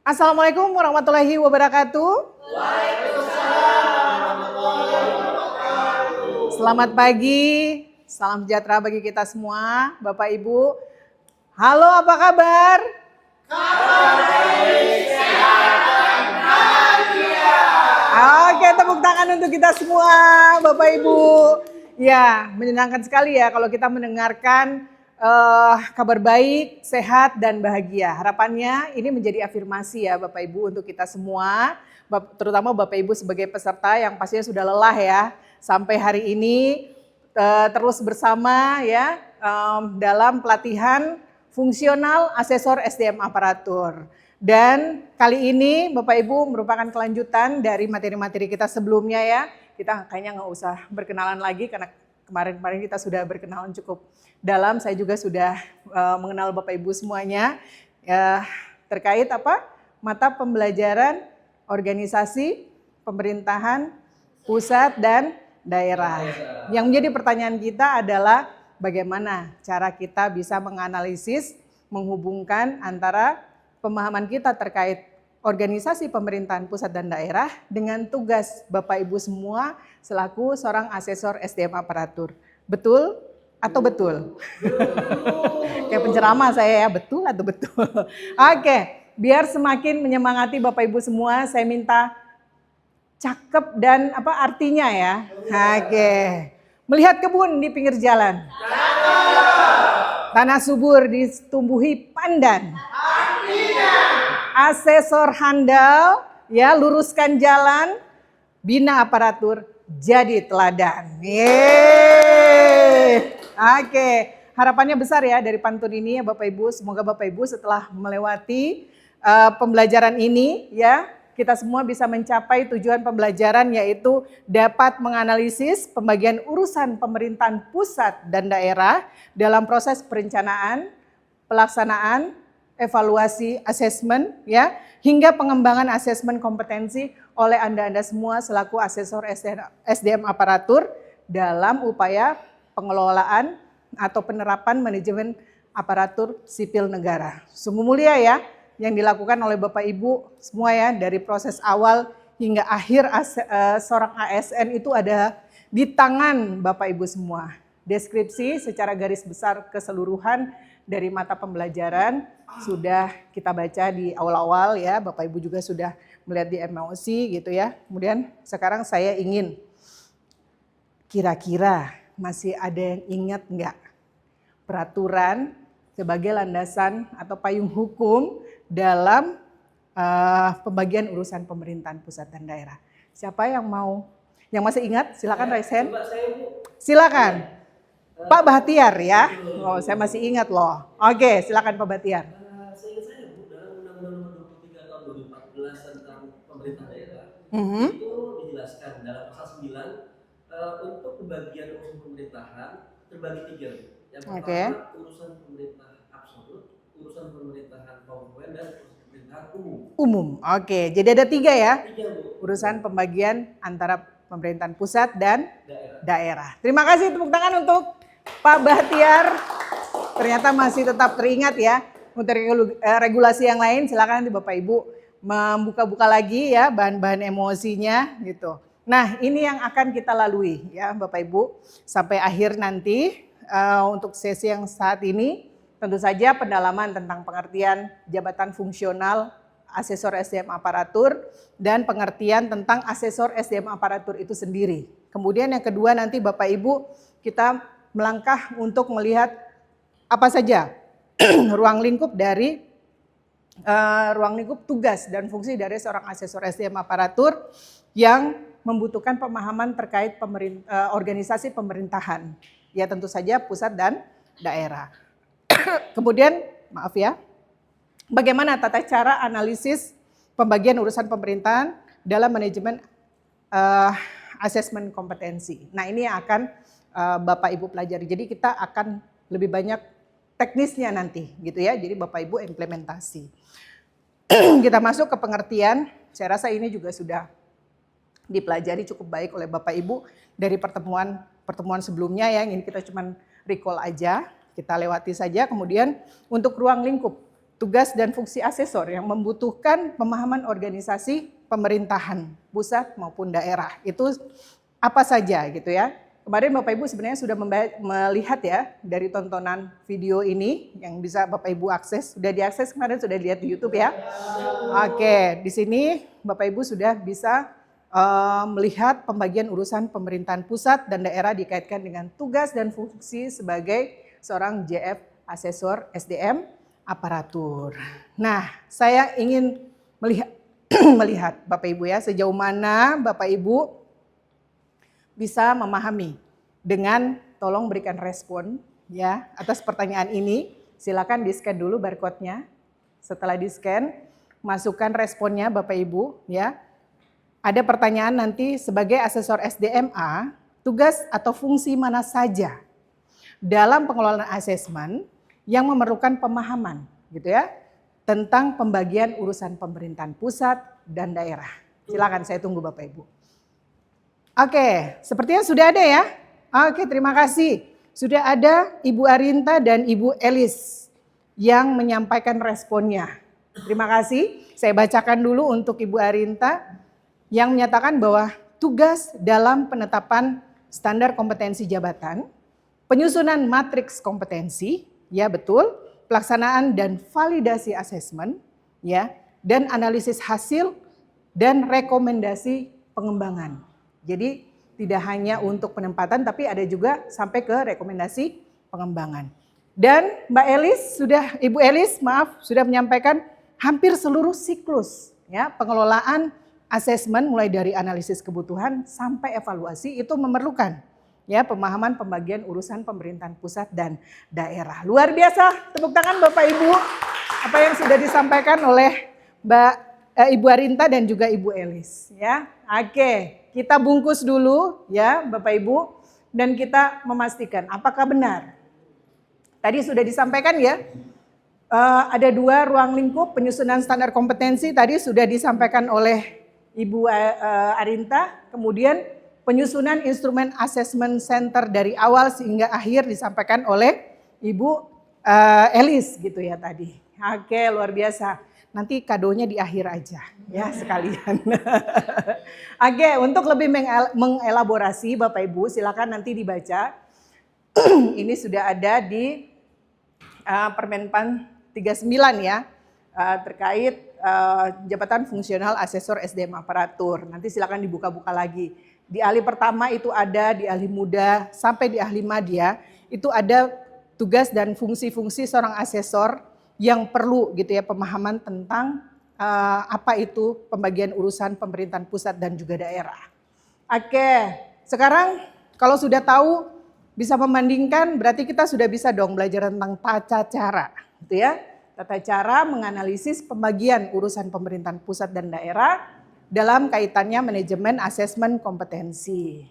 Assalamualaikum warahmatullahi wabarakatuh. Selamat pagi, salam sejahtera bagi kita semua, Bapak Ibu. Halo, apa kabar? Oke, tepuk tangan untuk kita semua, Bapak Ibu. Ya, menyenangkan sekali ya kalau kita mendengarkan kabar baik, sehat, dan bahagia. Harapannya ini menjadi afirmasi ya Bapak Ibu untuk kita semua, terutama Bapak Ibu sebagai peserta yang pastinya sudah lelah ya sampai hari ini terus bersama ya dalam pelatihan fungsional asesor SDM aparatur. Dan kali ini Bapak Ibu merupakan kelanjutan dari materi-materi kita sebelumnya ya. Kita kayaknya nggak usah berkenalan lagi karena kemarin-kemarin kita sudah berkenalan cukup dalam. Saya juga sudah mengenal Bapak Ibu semuanya terkait apa? Mata pembelajaran organisasi pemerintahan pusat dan daerah. Yang menjadi pertanyaan kita adalah bagaimana cara kita bisa menganalisis, menghubungkan antara pemahaman kita terkait organisasi pemerintahan pusat dan daerah dengan tugas Bapak Ibu semua selaku seorang asesor SDM aparatur. Betul atau betul? Kayak penceramah saya ya, betul atau betul? Oke, biar semakin menyemangati Bapak Ibu semua, saya minta cakep dan apa artinya ya. Oke. Melihat kebun di pinggir jalan. Tanah subur ditumbuhi pandan. Asesor handal, ya luruskan jalan, bina aparatur, jadi teladan. Yeay. Oke, harapannya besar ya dari pantun ini ya Bapak Ibu. Semoga Bapak Ibu setelah melewati pembelajaran ini ya, kita semua bisa mencapai tujuan pembelajaran yaitu dapat menganalisis pembagian urusan pemerintahan pusat dan daerah dalam proses perencanaan, pelaksanaan, evaluasi, asesmen ya, hingga pengembangan asesmen kompetensi oleh Anda semua selaku asesor SDM aparatur dalam upaya pengelolaan atau penerapan manajemen aparatur sipil negara. Sungguh mulia ya yang dilakukan oleh Bapak Ibu semua ya, dari proses awal hingga akhir seorang ASN itu ada di tangan Bapak Ibu semua. Deskripsi secara garis besar keseluruhan dari mata pembelajaran sudah kita baca di awal-awal ya, Bapak Ibu juga sudah melihat di MOC gitu ya. Kemudian sekarang saya ingin kira-kira masih ada yang ingat nggak peraturan sebagai landasan atau payung hukum dalam pembagian urusan pemerintahan pusat dan daerah. Siapa yang mau, yang masih ingat? Silakan raise hand. Silakan. Pak Bahtiar ya. Oh, saya masih ingat loh. Oke, silakan Pak Bahtiar. Seingat saya Bu, dalam Undang-Undang Nomor 23 Tahun 2014 tentang pemerintah daerah, itu dijelaskan dalam pasal 9 untuk pembagian urusan pemerintahan terbagi 3. Yang pertama urusan pemerintah absolut, urusan pemerintahan konstituen dan urusan pemerintahan umum. Umum. Oke, jadi ada 3 ya. 3 Bu. Urusan pembagian antara pemerintahan pusat dan daerah. Terima kasih, tepuk tangan untuk Pak Bahtiar. Ternyata masih tetap teringat ya. Untuk regulasi yang lain silakan nanti Bapak Ibu membuka-buka lagi ya bahan-bahan emosinya gitu. Nah, ini yang akan kita lalui ya Bapak Ibu sampai akhir nanti untuk sesi yang saat ini tentu saja pendalaman tentang pengertian jabatan fungsional asesor SDM aparatur dan pengertian tentang asesor SDM aparatur itu sendiri. Kemudian yang kedua nanti Bapak Ibu kita melangkah untuk melihat apa saja ruang lingkup dari ruang lingkup tugas dan fungsi dari seorang asesor SDM aparatur yang membutuhkan pemahaman terkait organisasi pemerintahan. Ya tentu saja pusat dan daerah. Kemudian maaf ya, bagaimana tata cara analisis pembagian urusan pemerintahan dalam manajemen asesmen kompetensi. Nah ini yang akan Bapak Ibu pelajari. Jadi kita akan lebih banyak teknisnya nanti gitu ya. Jadi Bapak Ibu implementasi. Kita masuk ke pengertian. Saya rasa ini juga sudah dipelajari cukup baik oleh Bapak Ibu dari pertemuan sebelumnya ya. Ini kita cuma recall aja, kita lewati saja. Kemudian untuk ruang lingkup tugas dan fungsi asesor yang membutuhkan pemahaman organisasi pemerintahan pusat maupun daerah. Itu apa saja gitu ya. Kemarin Bapak Ibu sebenarnya sudah melihat ya dari tontonan video ini yang bisa Bapak Ibu akses. Sudah diakses kemarin, sudah dilihat di YouTube ya. Oke, di sini Bapak Ibu sudah bisa melihat pembagian urusan pemerintahan pusat dan daerah dikaitkan dengan tugas dan fungsi sebagai seorang JF asesor SDM aparatur. Nah, saya ingin melihat Bapak Ibu ya, sejauh mana Bapak Ibu bisa memahami dengan tolong berikan respon ya atas pertanyaan ini. Silakan di-scan dulu barcode-nya. Setelah di-scan, masukkan responnya Bapak Ibu ya. Ada pertanyaan nanti sebagai asesor SDMA, tugas atau fungsi mana saja dalam pengelolaan asesmen yang memerlukan pemahaman gitu ya tentang pembagian urusan pemerintahan pusat dan daerah. Silakan, saya tunggu Bapak Ibu. Oke, sepertinya sudah ada ya. Oke, terima kasih. Sudah ada Ibu Arinta dan Ibu Elis yang menyampaikan responnya. Terima kasih. Saya bacakan dulu untuk Ibu Arinta yang menyatakan bahwa tugas dalam penetapan standar kompetensi jabatan, penyusunan matriks kompetensi, ya betul, pelaksanaan dan validasi asesmen, ya, dan analisis hasil dan rekomendasi pengembangan. Jadi tidak hanya untuk penempatan tapi ada juga sampai ke rekomendasi pengembangan. Dan Ibu Elis sudah menyampaikan hampir seluruh siklus ya pengelolaan asesmen mulai dari analisis kebutuhan sampai evaluasi itu memerlukan ya pemahaman pembagian urusan pemerintahan pusat dan daerah. Luar biasa, tepuk tangan Bapak Ibu apa yang sudah disampaikan oleh Ibu Arinta dan juga Ibu Elis ya. Oke, kita bungkus dulu ya Bapak Ibu dan kita memastikan apakah benar. Tadi sudah disampaikan ya, ada 2 ruang lingkup penyusunan standar kompetensi tadi sudah disampaikan oleh Ibu Arinta, kemudian penyusunan instrumen assessment center dari awal sehingga akhir disampaikan oleh Ibu Elis gitu ya tadi. Oke, luar biasa. Nanti kadonya di akhir aja ya sekalian. Oke, untuk lebih mengelaborasi Bapak Ibu silakan nanti dibaca. Ini sudah ada di Permenpan 39 ya terkait jabatan fungsional asesor SDM aparatur. Nanti silakan dibuka-buka lagi. Di ahli pertama itu ada, di ahli muda sampai di ahli madya itu ada tugas dan fungsi-fungsi seorang asesor yang perlu gitu ya pemahaman tentang apa itu pembagian urusan pemerintahan pusat dan juga daerah. Oke, sekarang kalau sudah tahu bisa membandingkan berarti kita sudah bisa dong belajar tentang tata cara gitu ya. Tata cara menganalisis pembagian urusan pemerintahan pusat dan daerah dalam kaitannya manajemen asesmen kompetensi.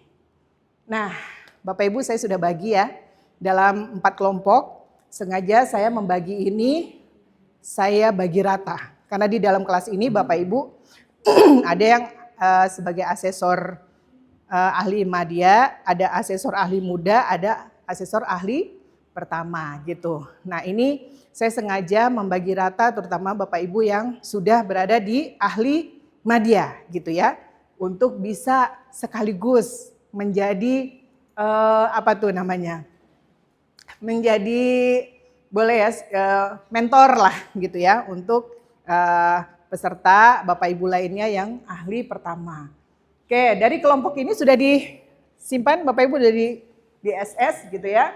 Nah, Bapak Ibu saya sudah bagi ya dalam 4 kelompok. Sengaja saya membagi ini, saya bagi rata. Karena di dalam kelas ini Bapak Ibu ada yang sebagai asesor ahli madya, ada asesor ahli muda, ada asesor ahli pertama gitu. Nah ini saya sengaja membagi rata terutama Bapak Ibu yang sudah berada di ahli madya gitu ya. Untuk bisa sekaligus menjadi menjadi boleh ya mentor lah gitu ya untuk peserta Bapak Ibu lainnya yang ahli pertama. Oke, dari kelompok ini sudah disimpan Bapak Ibu dari di SS gitu ya.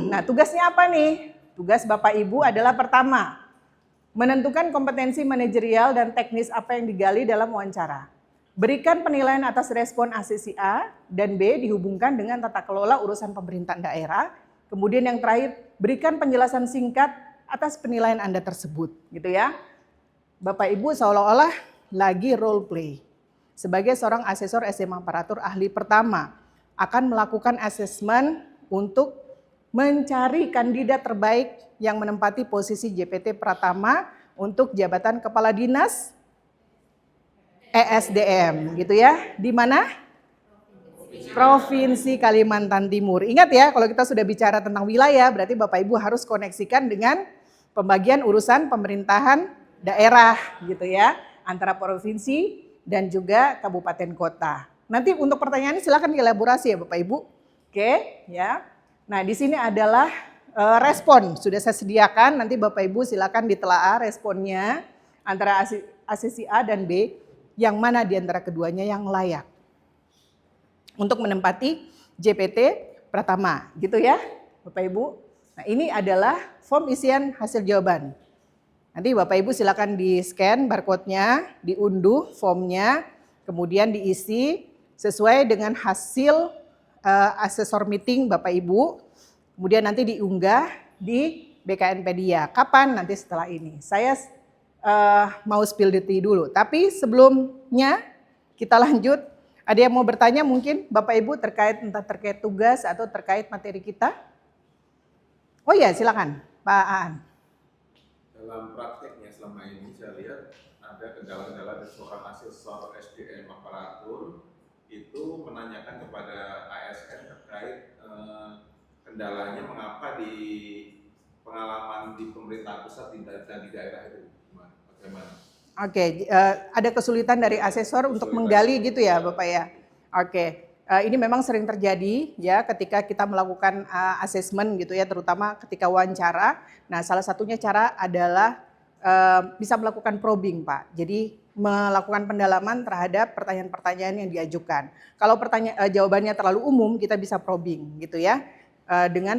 Nah, tugasnya apa nih? Tugas Bapak Ibu adalah pertama, menentukan kompetensi manajerial dan teknis apa yang digali dalam wawancara. Berikan penilaian atas respon A, sesi A dan B dihubungkan dengan tata kelola urusan pemerintahan daerah. Kemudian yang terakhir, berikan penjelasan singkat atas penilaian Anda tersebut, gitu ya. Bapak Ibu seolah-olah lagi role play. Sebagai seorang asesor SDM aparatur ahli pertama, akan melakukan asesmen untuk mencari kandidat terbaik yang menempati posisi JPT Pratama untuk jabatan Kepala Dinas ESDM, gitu ya. Di mana? Provinsi Kalimantan Timur. Ingat ya, kalau kita sudah bicara tentang wilayah, berarti Bapak Ibu harus koneksikan dengan pembagian urusan pemerintahan daerah gitu ya, antara provinsi dan juga kabupaten kota. Nanti untuk pertanyaannya silakan dielaborasi ya Bapak Ibu. Oke, ya. Nah, di sini adalah respon sudah saya sediakan, nanti Bapak Ibu silakan ditelaah responnya antara asesi A dan B, yang mana di antara keduanya yang layak untuk menempati JPT Pratama, gitu ya Bapak Ibu. Nah, ini adalah form isian hasil jawaban. Nanti Bapak Ibu silakan di-scan barcode-nya, diunduh formnya, kemudian diisi sesuai dengan hasil asesor meeting Bapak Ibu. Kemudian nanti diunggah di BKNpedia. Kapan? Nanti setelah ini. Saya mau spill the tea dulu. Tapi sebelumnya kita lanjut. Ada yang mau bertanya mungkin Bapak Ibu entah terkait tugas atau terkait materi kita? Oh iya, silakan Pak Aan. Dalam prakteknya selama ini saya lihat ada kendala-kendala dari seorang asesor SDM aparatur itu menanyakan kepada ASN terkait kendalanya mengapa di pengalaman di pemerintah pusat dan di daerah itu bagaimana? Oke, ada kesulitan dari asesor untuk menggali gitu ya Bapak ya. Oke, ini memang sering terjadi ya ketika kita melakukan asesmen gitu ya, terutama ketika wawancara. Nah, salah satunya cara adalah bisa melakukan probing Pak. Jadi melakukan pendalaman terhadap pertanyaan-pertanyaan yang diajukan. Kalau jawabannya terlalu umum, kita bisa probing gitu ya, dengan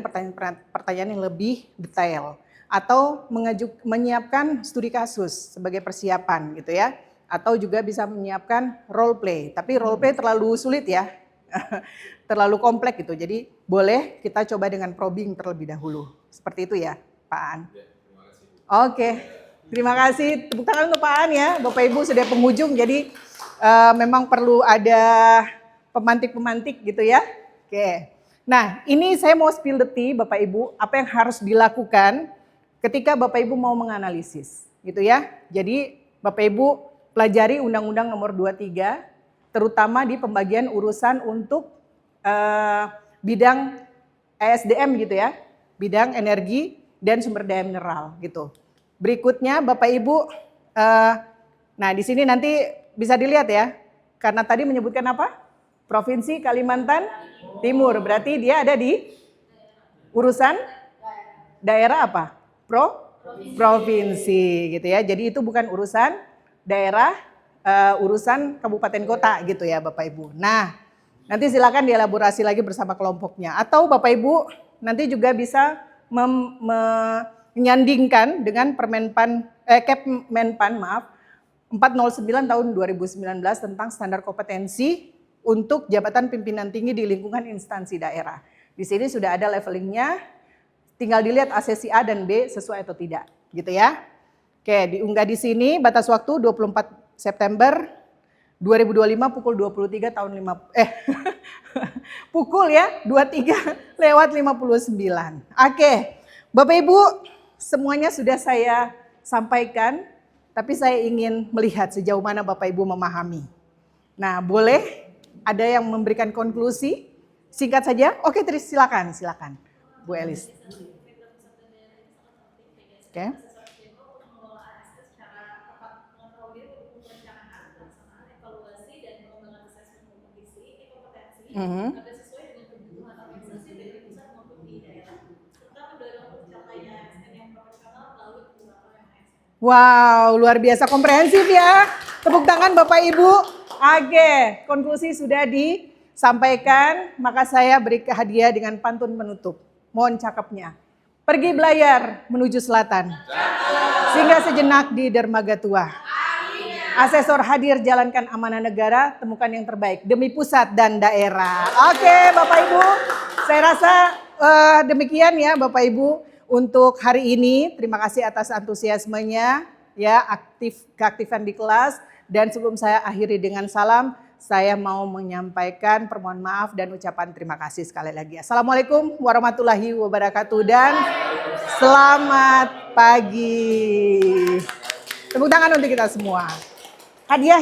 pertanyaan yang lebih detail. Atau menyiapkan studi kasus sebagai persiapan gitu ya. Atau juga bisa menyiapkan role play. Tapi role play terlalu sulit ya, terlalu kompleks gitu. Jadi boleh kita coba dengan probing terlebih dahulu. Seperti itu ya Pak Aan. Ya, terima kasih. Oke. Terima kasih, tepuk tangan untuk Pak Aan ya. Bapak Ibu sudah penghujung, jadi memang perlu ada pemantik-pemantik gitu ya. Oke. Nah, ini saya mau spill the tea Bapak Ibu, apa yang harus dilakukan ketika Bapak Ibu mau menganalisis gitu ya. Jadi Bapak Ibu pelajari Undang-Undang Nomor 23, terutama di pembagian urusan untuk bidang ESDM gitu ya, bidang energi dan sumber daya mineral gitu. Berikutnya Bapak Ibu, nah di sini nanti bisa dilihat ya, karena tadi menyebutkan apa? Provinsi Kalimantan Timur, berarti dia ada di urusan daerah apa? Provinsi gitu ya. Jadi itu bukan urusan daerah, urusan kabupaten kota gitu ya Bapak Ibu. Nah, nanti silakan dielaborasi lagi bersama kelompoknya. Atau Bapak Ibu nanti juga bisa menyandingkan dengan Kepmenpan 409 tahun 2019 tentang standar kompetensi untuk jabatan pimpinan tinggi di lingkungan instansi daerah. Di sini sudah ada levelingnya, tinggal dilihat asesi A dan B sesuai atau tidak, gitu ya. Oke, diunggah di sini batas waktu 24 September 2025 pukul 23 tahun pukul ya 23:59. Oke. Bapak Ibu, semuanya sudah saya sampaikan, tapi saya ingin melihat sejauh mana Bapak Ibu memahami. Nah, boleh ada yang memberikan konklusi? Singkat saja. Oke, terus silakan. Bu Elis. Oke. Wow, luar biasa komprehensif ya. Tepuk tangan Bapak Ibu. Oke, konklusi sudah disampaikan, maka saya beri hadiah dengan pantun penutup. Mohon cakepnya. Pergi belayar menuju selatan. Singgah sejenak di dermaga tua. Asesor hadir jalankan amanah negara, temukan yang terbaik demi pusat dan daerah. Oke, Bapak Ibu, saya rasa demikian ya Bapak Ibu. Untuk hari ini, terima kasih atas antusiasmenya, ya keaktifan di kelas. Dan sebelum saya akhiri dengan salam, saya mau menyampaikan permohonan maaf dan ucapan terima kasih sekali lagi. Assalamualaikum warahmatullahi wabarakatuh dan selamat pagi. Tepuk tangan untuk kita semua. Hadiah.